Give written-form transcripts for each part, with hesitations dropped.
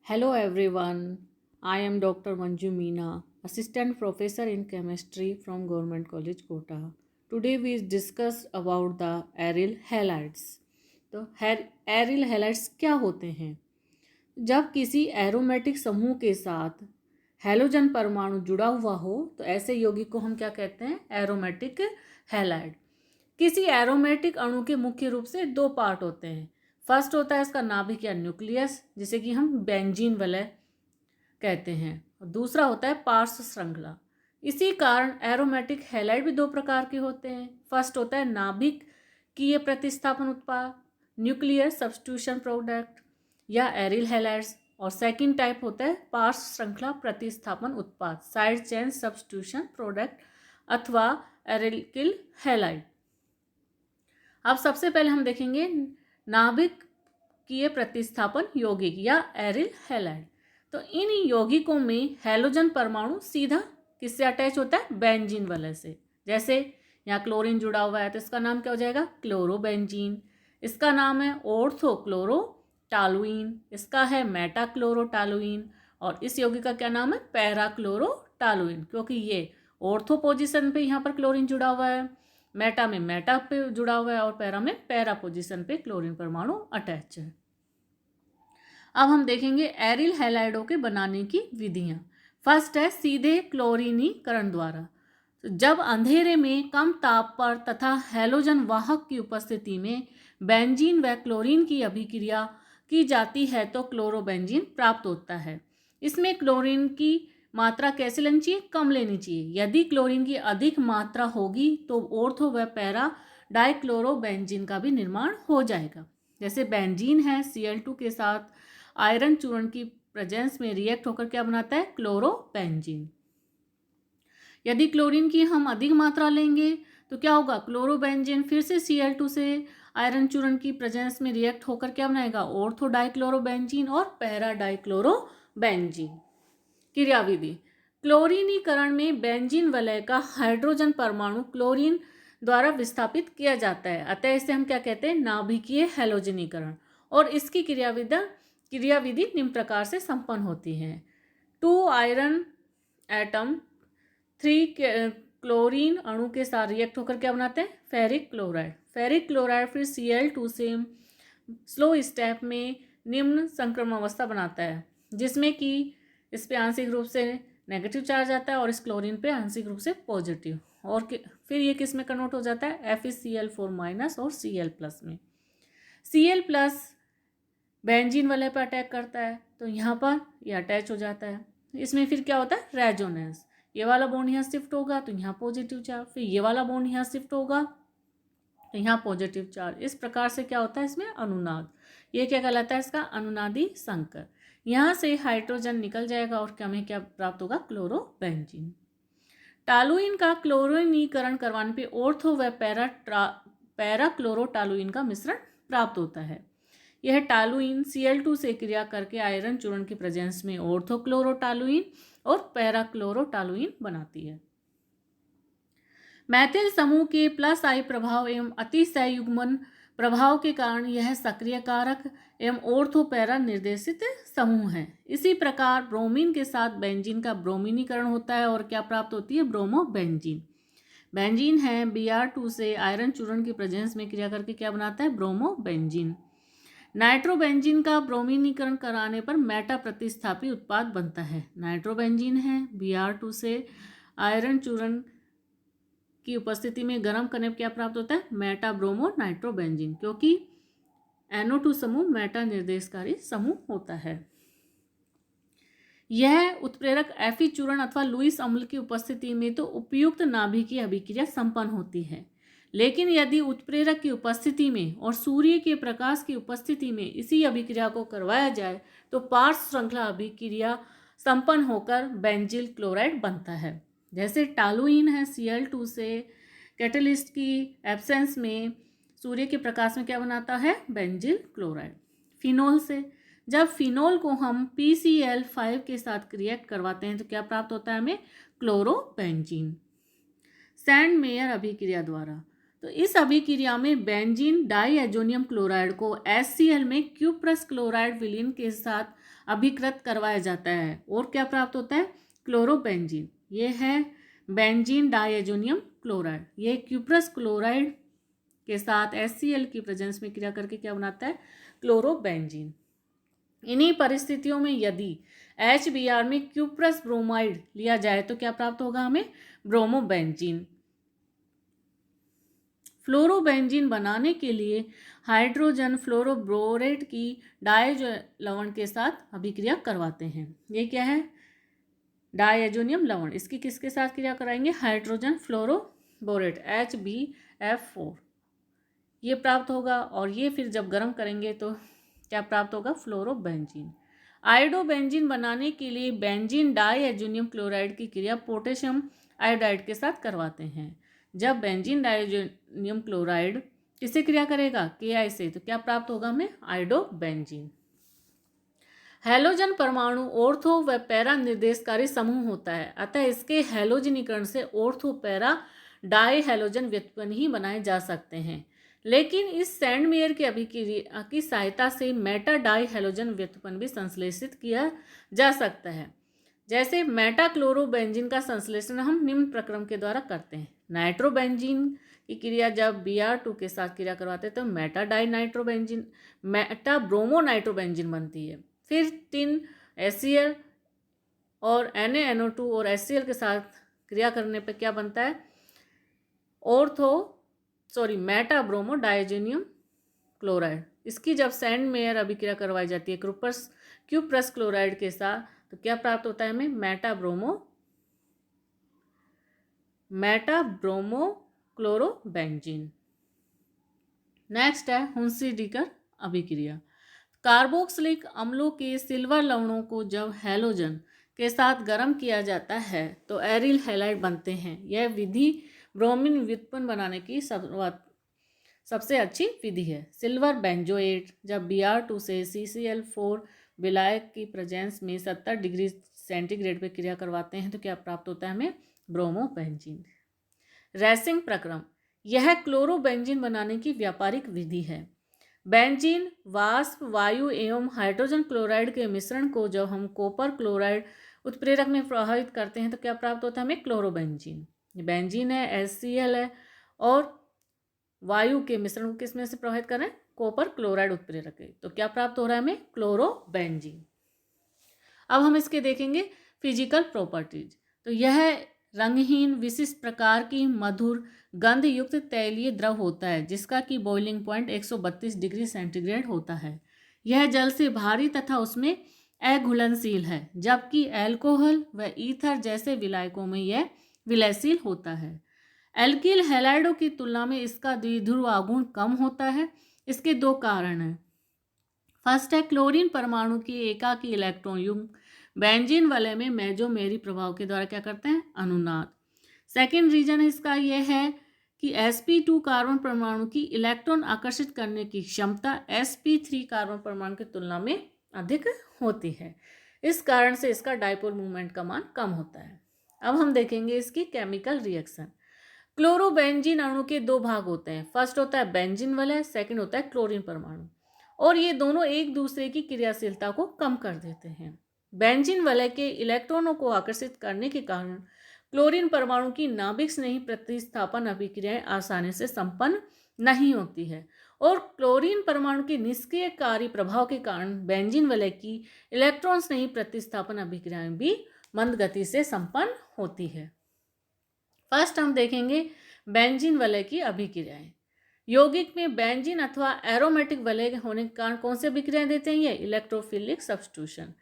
Hello everyone, I am Dr. Manju Meena, Assistant Professor in Chemistry from Government College Kota. Today we discuss about the aryl halides. तो aryl halides क्या होते हैं? जब किसी aromatic समूह के साथ हैलोजन परमाणु जुड़ा हुआ हो तो ऐसे यौगिक को हम क्या कहते हैं? Aromatic halide. किसी एरोमेटिक अणु के मुख्य रूप से दो पार्ट होते हैं। फर्स्ट होता है इसका नाभिक या न्यूक्लियस, जिसे कि हम बेंजीन वलय कहते हैं, और दूसरा होता है पार्श्व श्रृंखला। इसी कारण एरोमेटिक हैलाइड भी दो प्रकार के होते हैं। फर्स्ट होता है नाभिकीय प्रतिस्थापन उत्पाद, न्यूक्लियर सब्स्टिट्यूशन प्रोडक्ट या एरिल हैलाइड्स, और सेकंड टाइप होता है पार्श्व श्रृंखला प्रतिस्थापन उत्पाद, साइड चेन सब्स्टिट्यूशन प्रोडक्ट अथवा एरिल हैलाइड। अब सबसे पहले हम देखेंगे नाभिकीय प्रतिस्थापन यौगिक या एरिल हैलाइड। तो इन यौगिकों में हैलोजन परमाणु सीधा किससे अटैच होता है? बेंजीन वलय से। जैसे यहाँ क्लोरीन जुड़ा हुआ है तो इसका नाम क्या हो जाएगा? क्लोरोबेंजीन। इसका नाम है ऑर्थोक्लोरोटालुइन, इसका है मेटाक्लोरोटालुइन, और इस यौगिक का क्या नाम है? पैराक्लोरोटालुइन, क्योंकि ये ऑर्थो पोजिशन पे यहाँ पर क्लोरीन जुड़ा हुआ है, मेटा में मेटा पे जुड़ा हुआ है और पैरा में पैरा पोजिशन पे क्लोरीन परमाणु अटैच है। अब हम देखेंगे एरिल हैलाइडों के बनाने की विधियां। फर्स्ट है सीधे क्लोरीनीकरण द्वारा। जब अंधेरे में कम ताप पर तथा हैलोजन वाहक की उपस्थिति में बेंजीन व क्लोरीन की अभिक्रिया की जाती है तो क्लोरोबेंजीन प्राप्त होता है। इसमें क्लोरीन की मात्रा कैसे लेनी चाहिए? कम लेनी चाहिए। यदि क्लोरीन की अधिक मात्रा होगी तो ऑर्थो व पैरा डाइक्लोरोबेंजीन का भी निर्माण हो जाएगा। जैसे बेंजीन है Cl2 के साथ आयरन चूर्ण की प्रेजेंस में रिएक्ट होकर क्या बनाता है? क्लोरोबेंजीन। यदि क्लोरीन की हम अधिक मात्रा लेंगे तो क्या होगा? क्लोरोबेंजीन फिर से Cl2 से आयरन चूर्ण की प्रेजेंस में रिएक्ट होकर क्या बनाएगा? ऑर्थो डाइक्लोरोबेंजीन और पैरा डाइक्लोरोबेंजीन। क्रियाविधि। क्लोरीनीकरण में बेंजीन वलय का हाइड्रोजन परमाणु क्लोरीन द्वारा विस्थापित किया जाता है, अतः इसे हम क्या कहते हैं? नाभिकीय हैलोजनीकरण। और इसकी क्रियाविधि निम्न प्रकार से संपन्न होती है। 2 आयरन एटम 3 क्लोरीन अणु के साथ रिएक्ट होकर क्या बनाते हैं? Ferric chloride. फेरिक क्लोराइड फिर Cl2 से स्लो स्टेप में निम्न संक्रमण अवस्था बनाता है, जिसमें कि इस पे आंशिक रूप से नेगेटिव चार्ज आता है और इस क्लोरीन पे आंशिक रूप से पॉजिटिव, और फिर ये किस में कन्वर्ट हो जाता है? FeCl4- और Cl+ में। Cl+ बेंजीन वलय पर अटैक करता है तो यहाँ पर ये अटैच हो जाता है। इसमें फिर क्या होता है? रेजोनेंस। ये वाला बॉन्ड यहाँ शिफ्ट होगा तो यहाँ पॉजिटिव चार्ज, फिर ये वाला बॉन्ड यहाँ शिफ्ट होगा तो यहाँ पॉजिटिव चार्ज। इस प्रकार से क्या होता है? इसमें अनुनाद। ये क्या कहलाता है? इसका अनुनादी संकर। यहाँ से हाइड्रोजन निकल जाएगा और हमें क्या प्राप्त होगा? क्लोरोबेंजीन। टालुइन का क्लोरीनीकरण करवाने पे ऑर्थो व पैरा क्लोरोटालुइन का मिश्रण प्राप्त होता है। यह टालुइन Cl2 से क्रिया करके आयरन चूर्ण की प्रेजेंस में ऑर्थोक्लोरोटालुइन और पैराक्लोरोटालुइन बनाती है। मैथिल समूह के +I प्रभाव एवं अतिसंयुग्मन प्रभाव के कारण यह सक्रिय कारक एवं ऑर्थो पैरा निर्देशित समूह है। इसी प्रकार ब्रोमीन के साथ बेंजीन का ब्रोमीनीकरण होता है और क्या प्राप्त होती है? ब्रोमोबेंजीन। बेंजीन है Br2 से आयरन चूर्ण की प्रेजेंस में क्रिया करके क्या बनाता है? ब्रोमोबेंजीन। नाइट्रोबेंजीन का ब्रोमीनीकरण कराने पर मेटा प्रतिस्थापी उत्पाद बनता है। नाइट्रोबेंजीन है Br2 से आयरन चूर्ण की उपस्थिति में गर्म करने पर क्या प्राप्त होता है? मेटा ब्रोमो नाइट्रोबेंजीन, क्योंकि NO2 समूह मेटा निर्देशकारी समूह होता है। यह उत्प्रेरक Fe चूर्ण अथवा लुईस अम्ल की उपस्थिति में तो उपयुक्त नाभिकीय अभिक्रिया संपन्न होती है, लेकिन यदि उत्प्रेरक की उपस्थिति में और सूर्य के प्रकाश की उपस्थिति में इसी अभिक्रिया को करवाया जाए तो पार्श्व श्रृंखला अभिक्रिया संपन्न होकर बेंजील क्लोराइड बनता है। जैसे टालुइन है Cl2 से कैटलिस्ट की एब्सेंस में सूर्य के प्रकाश में क्या बनाता है? बेंजील क्लोराइड। फिनोल से जब फिनोल को हम PCl5 के साथ रिएक्ट करवाते हैं तो क्या प्राप्त होता है हमें? क्लोरोबेंजीन। सैंड मेयर अभिक्रिया द्वारा तो इस अभिक्रिया में बेंजीन डाईएजोनियम क्लोराइड को HCl में क्यूप्रस क्लोराइड विलीन के साथ अभिकृत करवाया जाता है और क्या प्राप्त होता है? क्लोरोबेंजीन। ये है बेंजीन डाईएजोनियम क्लोराइड। ये क्यूप्रस क्लोराइड के साथ HCl की प्रेजेंस में क्रिया करके क्या बनाता है? क्लोरोबेंजीन। इन्हीं परिस्थितियों में यदि HBr में क्यूप्रस ब्रोमाइड लिया जाए तो क्या प्राप्त होगा हमें? ब्रोमोबेंजीन। फ्लोरोबेंजीन बनाने के लिए हाइड्रोजन फ्लोरोब्रोरेट की डायजो लवण के साथ अभिक्रिया करवाते हैं। ये क्या है? डायजोनियम लवण। इसकी किसके साथ क्रिया कराएंगे? Hydrogen fluoroborate HbF4। ये प्राप्त होगा और ये फिर जब गर्म करेंगे तो क्या प्राप्त होगा? फ्लोरोबेंजीन। आयोडोबेंजीन बनाने के लिए बेंजीन डाईएजोनियम क्लोराइड की क्रिया पोटेशियम आयोडाइड के साथ करवाते हैं। जब बेंजीन डाईएजोनियम क्लोराइड किससे क्रिया करेगा? Ki से, तो क्या प्राप्त होगा हमें? आयोडोबेंजीन। हैलोजन परमाणु ऑर्थो व पैरा निर्देशकारी समूह होता है, अतः इसके हैलोजनीकरण से ऑर्थो पैरा डाई हैलोजन व्युत्पन्न ही बनाए जा सकते हैं। लेकिन इस सैंडमेयर की अभिक्रिया की सहायता से मेटा डाई हैलोजन व्युत्पन्न भी संश्लेषित किया जा सकता है। जैसे मेटाक्लोरोबेंजीन का संश्लेषण हम निम्न प्रक्रम के द्वारा करते हैं। नाइट्रोबेंजीन की क्रिया जब Br2 के साथ क्रिया करवाते हैं तो meta dinitrobenzene meta bromonitrobenzene बनती है। फिर 3 HCl और NaNO2 और HCl के साथ क्रिया करने पर क्या बनता है? Meta bromo डाइजेनियम chloride. इसकी जब सैंडमेयर अभिक्रिया करवाई जाती है क्यूप्रस क्लोराइड के साथ तो क्या प्राप्त होता है हमें? Meta bromo chlorobenzene. नेक्स्ट है हुंसी-डीकर अभिक्रिया। कार्बोक्सिलिक अम्लों के सिल्वर लवणों को जब हैलोजन के साथ गर्म किया जाता है तो एरिल हैलाइड बनते हैं। यह विधि ब्रोमीन व्युत्पन्न बनाने की सबसे अच्छी विधि है। सिल्वर बेंजोएट जब Br2 से CCl4 विलायक की प्रेजेंस में 70 डिग्री सेंटीग्रेड पर क्रिया करवाते हैं तो क्या प्राप्त होता है हमें? ब्रोमोबेंजीन। रैसिंग प्रक्रम यह क्लोरोबेंजीन बनाने की व्यापारिक विधि है। बेंजीन वाष्प वायु एवं हाइड्रोजन क्लोराइड के मिश्रण को जब हम कॉपर क्लोराइड उत्प्रेरक में प्रभावित करते हैं तो क्या प्राप्त होता है हमें? क्लोरोबेंजीन। बेंजीन है, HCl है और वायु के मिश्रण को किस में से प्रभावित कर रहे हैं? कॉपर क्लोराइड उत्प्रेरक है, तो क्या प्राप्त हो रहा है हमें? क्लोरोबेंजीन। अब हम इसके देखेंगे फिजिकल प्रॉपर्टीज। तो यह रंगहीन विशिष्ट प्रकार की मधुर गंध युक्त तैलीय द्रव होता है जिसका कि बॉइलिंग पॉइंट 132 डिग्री सेंटीग्रेड होता है। यह जल से भारी तथा उसमें अघुलनशील है, जबकि अल्कोहल व ईथर जैसे विलायकों में यह विलयशील होता है। एल्किल हैलाइडों की तुलना में इसका द्विध्रुव आघूर्ण कम होता है। इसके 2 कारण हैं। फर्स्ट है क्लोरीन परमाणु की एकाकी इलेक्ट्रॉन युग्म बेंजीन वलय में मेजोमेरी प्रभाव के द्वारा क्या करते हैं? अनुनाद। सेकेंड रीजन इसका यह है कि sp2 कार्बन परमाणु की इलेक्ट्रॉन आकर्षित करने की क्षमता sp3 कार्बन परमाणु की तुलना में अधिक होती है। इस कारण से इसका डायपोल मूवमेंट का मान कम होता है। अब हम देखेंगे इसकी केमिकल रिएक्शन। क्लोरोबेंजीन अणु के 2 भाग होते हैं। फर्स्ट होता है बेंजीन वलय, सेकेंड होता है क्लोरीन परमाणु, और ये दोनों एक दूसरे की क्रियाशीलता को कम कर देते हैं। बेंजीन वलय के इलेक्ट्रॉनों को आकर्षित करने के कारण क्लोरीन परमाणु की नाभिक स्नेही प्रतिस्थापन अभिक्रियाएं आसानी से संपन्न नहीं होती है, और क्लोरीन परमाणु के निष्क्रियकारी प्रभाव के कारण बेंजीन वलय की इलेक्ट्रॉन स्नेही प्रतिस्थापन अभिक्रियाएं भी मंद गति से संपन्न होती है। फर्स्ट हम देखेंगे बेंजीन वलय की अभिक्रियाएं। यौगिक में बेंजीन अथवा एरोमेटिक वलय होने के कारण कौन सी अभिक्रियाएं देते हैं? ये इलेक्ट्रोफिलिक सब्स्टिट्यूशन।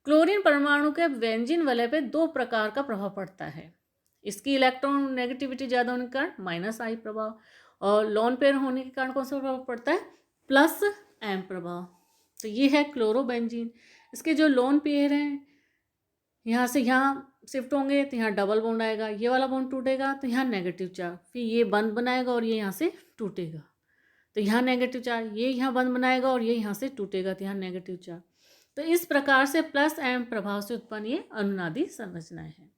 क्लोरीन परमाणु के बेंजीन वलय पे 2 प्रकार का प्रभाव पड़ता है। इसकी इलेक्ट्रॉन नेगेटिविटी ज़्यादा होने के कारण -I प्रभाव, और लोन पेयर होने के कारण कौन सा प्रभाव पड़ता है? +M प्रभाव। तो ये है क्लोरोबेंजीन। इसके जो लोन पेयर हैं यहाँ से यहाँ शिफ्ट होंगे तो यहाँ डबल बॉन्ड आएगा, ये वाला बॉन्ड टूटेगा तो यहाँ नेगेटिव चार्ज, फिर ये बंद बनाएगा और ये यहाँ से टूटेगा तो यहाँ नेगेटिव चार्ज, ये यहाँ बंद बनाएगा और ये यहाँ से टूटेगा तो यहाँ नेगेटिव चार्ज। तो इस प्रकार से +M प्रभाव से उत्पन्न ये अनुनादी संरचनाएं हैं।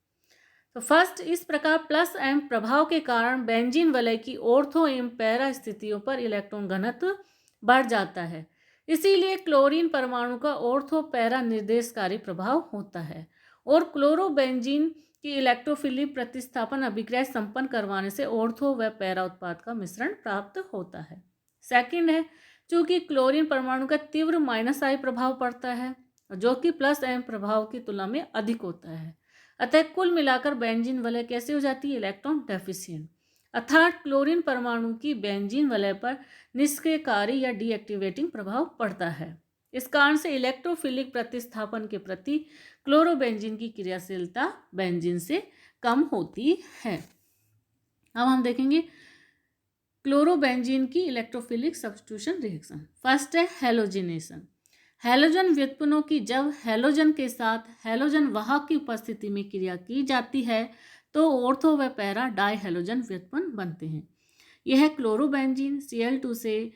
तो फर्स्ट, इस प्रकार प्लस एम प्रभाव के कारण बेंजीन वलय की ऑर्थो एवं पैरा स्थितियों पर इलेक्ट्रॉन घनत्व बढ़ जाता है। इसीलिए क्लोरीन परमाणु का ऑर्थो पैरा निर्देशकारी प्रभाव होता है और क्लोरोबेंजीन की इलेक्ट्रोफिलिक प्रतिस्थापन अभिक्रिया संपन्न करवाने से ऑर्थो व पैरा उत्पाद का मिश्रण प्राप्त होता है। सेकंड है, चूंकि क्लोरीन परमाणु का तीव्र माइनस आई प्रभाव पड़ता है जो कि प्लस एम प्रभाव की तुलना में अधिक होता है, अतः कुल मिलाकर बेंजीन वलय कैसे हो जाती है? इलेक्ट्रॉन डेफिशिएंट, अर्थात क्लोरीन परमाणु की बेंजीन वलय पर निष्क्रियकारी या डीएक्टिवेटिंग प्रभाव पड़ता है। इस कारण से इलेक्ट्रोफिलिक प्रतिस्थापन के प्रति क्लोरोबेंजीन की क्रियाशीलता बेंजीन से कम होती है। अब हम देखेंगे क्लोरोबेंजीन की इलेक्ट्रोफिलिक सब्स्टिट्यूशन रिएक्शन। फर्स्ट है हैलोजिनेशन। हैलोजन व्युत्पन्नों की जब हैलोजन के साथ हैलोजन वाहक की उपस्थिति में क्रिया की जाती है तो ऑर्थो व पैरा डाई हैलोजन व्युत्पन्न बनते हैं। यह क्लोरोबेंजीन Cl2 से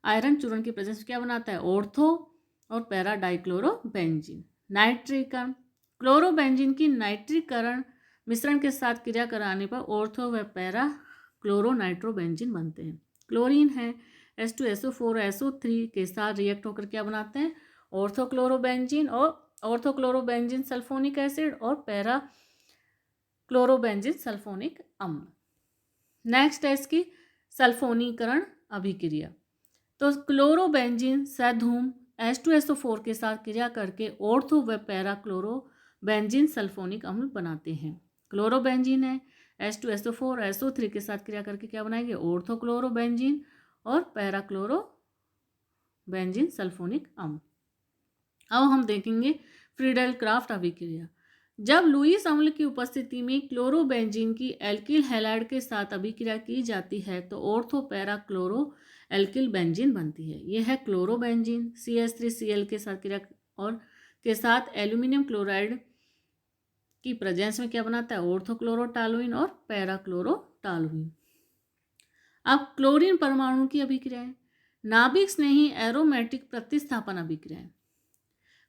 आयरन चूर्ण की प्रेजेंस में क्या बनाता है? ऑर्थो और पैरा डाइक्लोरोबेंजीन। नाइट्रीकरण, क्लोरोबेंजीन की नाइट्रीकरण मिश्रण के साथ क्रिया कराने पर ऑर्थो व पैरा क्लोरोनाइट्रोबेंजीन बनते हैं। क्लोरीन है H2SO4 SO3 के साथ रिएक्ट होकर क्या बनाते हैं? ऑर्थोक्लोरोबेंजीन और ऑर्थोक्लोरोबेंजीन सल्फोनिक एसिड और पैरा क्लोरोबेंजीन सल्फोनिक अम्ल। नेक्स्ट है इसकी सल्फोनीकरण अभिक्रिया। तो क्लोरोबेंजीन सधूम H2SO4 के साथ क्रिया करके ऑर्थो व पैरा क्लोरोबेंजीन सल्फोनिक अम्ल बनाते हैं। क्लोरोबेंजीन है H2SO4 SO3 के साथ क्रिया करके क्या बनाएंगे? ऑर्थोक्लोरोबेंजीन और पैरा क्लोरोबेंजीन सल्फोनिक अम्ल। अब हम देखेंगे फ्रीडेल क्राफ्ट अभिक्रिया। जब लुईस अम्ल की उपस्थिति में क्लोरोबेंजीन की एल्किल हैलाइड के साथ अभिक्रिया की जाती है तो ortho para chloro alkyl benzene बनती है। यह है क्लोरोबेंजीन CH3Cl के साथ क्रिया और के साथ एल्यूमिनियम क्लोराइड की प्रेजेंस में क्या बनाता है? ऑर्थोक्लोरोटालुइन और पैराक्लोरोटालुइन। अब क्लोरीन परमाणु की अभिक्रियाएं। नाभिक स्नेही एरोमेटिक प्रतिस्थापन अभिक्रियाएं।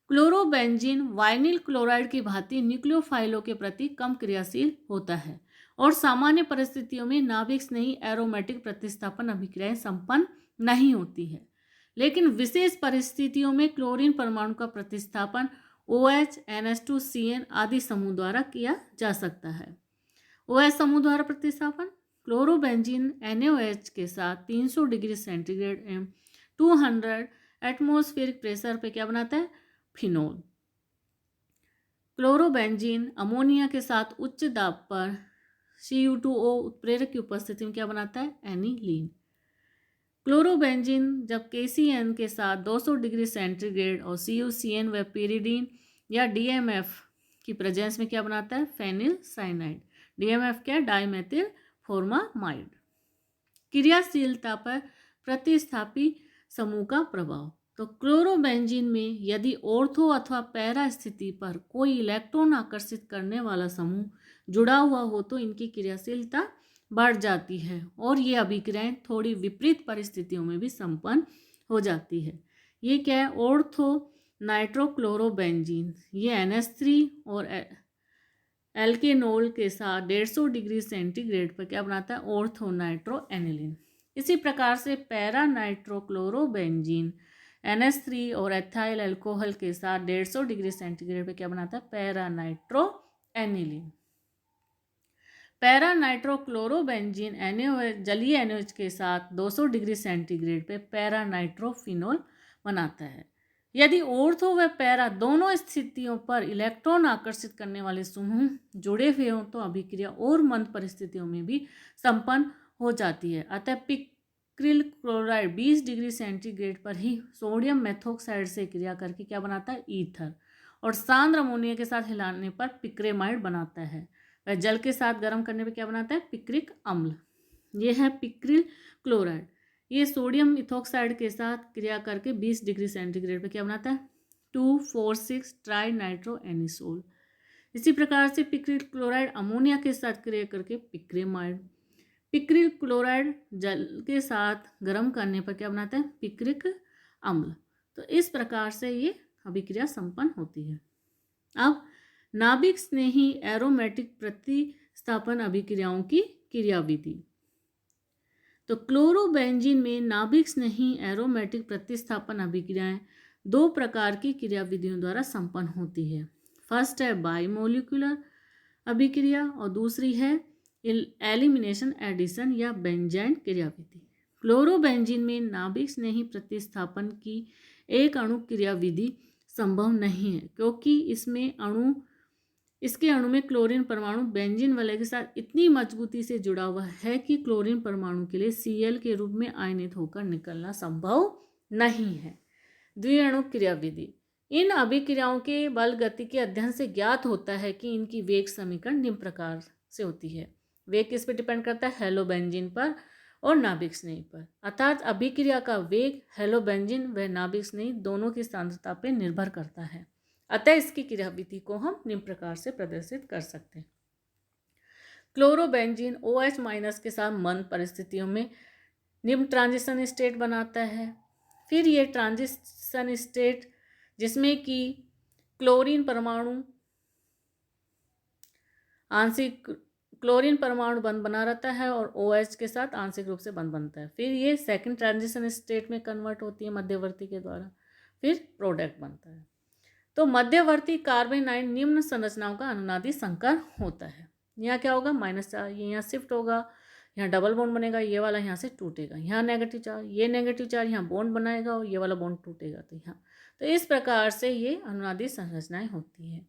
क्लोरोबेंजीन वाइनिल क्लोराइड की भांति न्यूक्लियोफाइलों के प्रति कम क्रियाशील होता है और सामान्य परिस्थितियों में नाभिक स्नेही एरोमेटिक प्रतिस्थापन अभिक्रियाएं संपन्न नहीं होती है, लेकिन विशेष परिस्थितियों में क्लोरीन परमाणु का प्रतिस्थापन OH, NH2CN आदि समूह द्वारा किया जा सकता है। OH समूह द्वारा प्रतिस्थापन क्लोरोबेंजीन NaOH के साथ 300 डिग्री सेंटीग्रेड एवं 200 एटमॉस्फेरिक प्रेशर पे क्या बनाता है? फिनोल। क्लोरोबेंजीन अमोनिया के साथ उच्च दाब पर Cu2O उत्प्रेरक की उपस्थिति में क्या बनाता है? एनिलीन। क्लोरोबेंजीन जब KCN के साथ 200 डिग्री सेंटीग्रेड और CuCN व पेरिडीन या DMF की प्रेजेंस में क्या बनाता है? Phenyl cyanide. DMF क्या? Dimethyl formamide. क्रियाशीलता पर प्रतिस्थापी समूह का प्रभाव। तो क्लोरोबेंजीन में यदि ऑर्थो अथवा पैरा स्थिति पर कोई इलेक्ट्रॉन आकर्षित करने वाला समूह जुड़ा हुआ हो तो इनकी क्रियाशीलता बढ़ जाती है और ये अभिक्रियाएं थोड़ी विपरीत परिस्थितियों में भी संपन्न हो जाती है। ये क्या है? ऑर्थो नाइट्रोक्लोरोबेंजीन, ये NH3 और एल्केनोल के साथ 150 डिग्री सेंटीग्रेड पर क्या बनाता है? Ortho nitro aniline. इसी प्रकार से पैरा नाइट्रोक्लोरोबेंजीन NH3 और एथाइल अल्कोहल के साथ 150 डिग्री सेंटीग्रेड पे क्या बनाता है? Para nitro aniline. Para nitrochlorobenzene NaOH जलीय NaOH के साथ 200 डिग्री सेंटीग्रेड पे पैरा नाइट्रोफिनोल बनाता है। यदि ऑर्थो व पैरा दोनों स्थितियों पर इलेक्ट्रॉन आकर्षित करने वाले समूह जुड़े हुए हों तो अभिक्रिया और मंद परिस्थितियों में भी संपन्न हो जाती है। अतः पिक्रिल क्लोराइड 20 डिग्री सेंटीग्रेड पर ही सोडियम मेथोक्साइड से क्रिया करके क्या बनाता है? ईथर। और सांद्र अमोनिया के साथ हिलाने पर पिक्रेमाइड बनाता है। वह जल के साथ गर्म करने पर क्या बनाता है? पिक्रिक अम्ल। यह है पिक्रिल क्लोराइड। ये सोडियम इथोक्साइड के साथ क्रिया करके 20 डिग्री सेंटीग्रेड पर क्या बनाता है? 2,4,6 ट्राई नाइट्रो एनिसोल। इसी प्रकार से पिक्रिल क्लोराइड अमोनिया के साथ क्रिया करके पिक्रेमाइड। पिक्रिल क्लोराइड जल के साथ गर्म करने पर क्या बनाता है? पिक्रिक अम्ल। तो इस प्रकार से ये अभिक्रिया संपन्न होती है। अब नाभिक स्नेही एरोमेटिक प्रतिस्थापन अभिक्रियाओं की क्रियाविधि। तो क्लोरोबेंजीन में नाभिक स्नेही एरोमेटिक प्रतिस्थापन अभिक्रियाएं दो प्रकार की क्रियाविधियों द्वारा संपन्न होती है। फर्स्ट है बाइमोलिकुलर अभिक्रिया और दूसरी है एलिमिनेशन एडिशन या बेंजाइन क्रियाविधि। क्लोरोबेंजीन में नाभिक स्नेही प्रतिस्थापन की एक अणु क्रियाविधि संभव नहीं है, क्योंकि इसके अणु में क्लोरीन परमाणु बेंजीन वलय के साथ इतनी मजबूती से जुड़ा हुआ है कि क्लोरीन परमाणु के लिए Cl के रूप में आयनित होकर निकलना संभव नहीं है। द्विअणु क्रियाविधि। इन अभिक्रियाओं के बल गति के अध्ययन से ज्ञात होता है कि इनकी वेग समीकरण निम्न प्रकार से होती है। वेग किस पर डिपेंड करता है? हेलोबेंजीन पर और नाभिक स्नेही पर। अर्थात अभिक्रिया का वेग हेलोबेंजीन व नाभिक स्नेही दोनों की सांद्रता पर निर्भर करता है। अतः इसकी क्रियाविधि को हम निम्न प्रकार से प्रदर्शित कर सकते हैं। क्लोरोबेंजीन OH- के साथ मंद परिस्थितियों में निम्न ट्रांजिशन स्टेट बनाता है। फिर ये ट्रांजिशन स्टेट जिसमें कि क्लोरीन परमाणु बंद बना रहता है और OH के साथ आंशिक रूप से बंद बनता है। फिर ये सेकंड ट्रांजिशन स्टेट में कन्वर्ट होती है मध्यवर्ती के द्वारा, फिर प्रोडक्ट बनता है। तो मध्यवर्ती कार्बन आयन निम्न संरचनाओं का अनुनादी संकर होता है। यहाँ क्या होगा? -चार्ज ये यहाँ शिफ्ट होगा, यहाँ डबल बॉन्ड बनेगा, ये वाला यहाँ से टूटेगा, यहाँ नेगेटिव चार्ज, ये नेगेटिव चार्ज यहाँ बॉन्ड बनाएगा और ये वाला बॉन्ड टूटेगा। तो इस प्रकार से ये अनुनादी संरचनाएं होती है।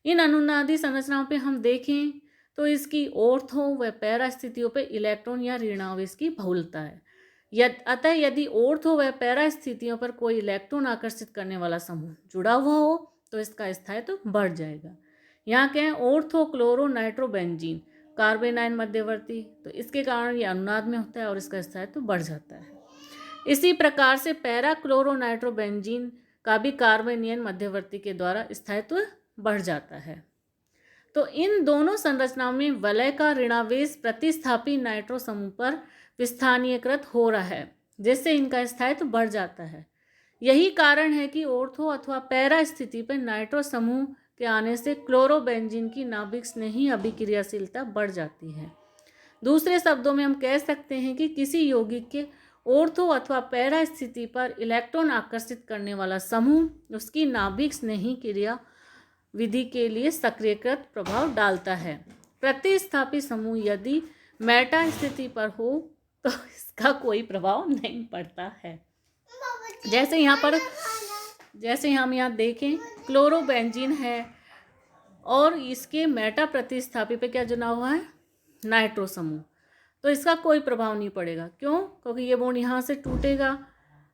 इन अनुनादी संरचनाओं पे हम देखें तो इसकी ऑर्थो व पैरा स्थितियों पे इलेक्ट्रॉन या ऋणावेश की बहुलता है। अतः यदि ऑर्थो व पैरा स्थितियों पर कोई इलेक्ट्रॉन आकर्षित करने वाला समूह जुड़ा हुआ हो तो इसका स्थायित्व बढ़ जाएगा। यहाँ क्या है? Ortho chloro nitrobenzene carbon ion मध्यवर्ती, तो इसके कारण ये अनुनाद में होता है और इसका स्थायित्व बढ़ जाता है। इसी प्रकार से पैरा क्लोरो नाइट्रोबेंजीन का भी कार्बनियन मध्यवर्ती के द्वारा स्थायित्व बढ़ जाता है। तो इन दोनों संरचनाओं में वलय का ऋणावेश प्रतिस्थापी नाइट्रो समूह पर विस्थानीयकृत हो रहा है, जिससे इनका स्थायित्व बढ़ जाता है। यही कारण है कि ऑर्थो अथवा पैरा स्थिति पर नाइट्रो समूह के आने से क्लोरोबेंजीन की नाभिक स्नेही अभिक्रियाशीलता बढ़ जाती है। दूसरे शब्दों में हम कह सकते हैं कि किसी यौगिक के ऑर्थो अथवा पैरा स्थिति पर इलेक्ट्रॉन आकर्षित करने वाला समूह उसकी नाभिक स्नेही क्रिया विधि के लिए सक्रियकृत प्रभाव डालता है। प्रतिस्थापी समूह यदि मेटा स्थिति पर हो तो इसका कोई प्रभाव नहीं पड़ता है। जैसे हम यहाँ देखें, क्लोरोबेंजीन है और इसके मेटा प्रतिस्थापी पे क्या जुड़ा हुआ है? नाइट्रो समूह। तो इसका कोई प्रभाव नहीं पड़ेगा। क्यों? क्योंकि ये बॉन्ड यहाँ से टूटेगा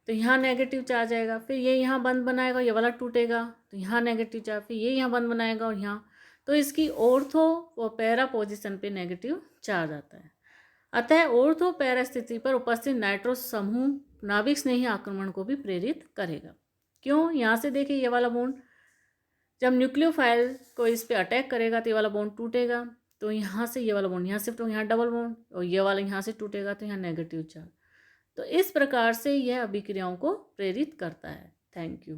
तो यहाँ नेगेटिव चार्ज आएगा, फिर ये यहाँ बंद बनाएगा, ये वाला टूटेगा तो यहाँ नेगेटिव चार्ज, फिर ये यहाँ बंद बनाएगा और यहाँ, तो इसकी ऑर्थो व पैरा पोजीशन पे नेगेटिव चार्ज आता है। अतः ऑर्थो पैरा स्थिति पर उपस्थित नाइट्रो समूह नाभिक स्नेही आक्रमण को भी प्रेरित करेगा। क्यों? यहाँ से देखिए, ये वाला बॉन्ड जब न्यूक्लियोफाइल को इस पे अटैक करेगा तो ये वाला बॉन्ड टूटेगा, तो यहाँ से ये वाला बॉन्ड यहाँ शिफ्ट होगा, यहाँ डबल बॉन्ड, और ये वाला यहाँ से टूटेगा तो यहाँ नेगेटिव चार्ज। तो इस प्रकार से यह अभिक्रियाओं को प्रेरित करता है। Thank you.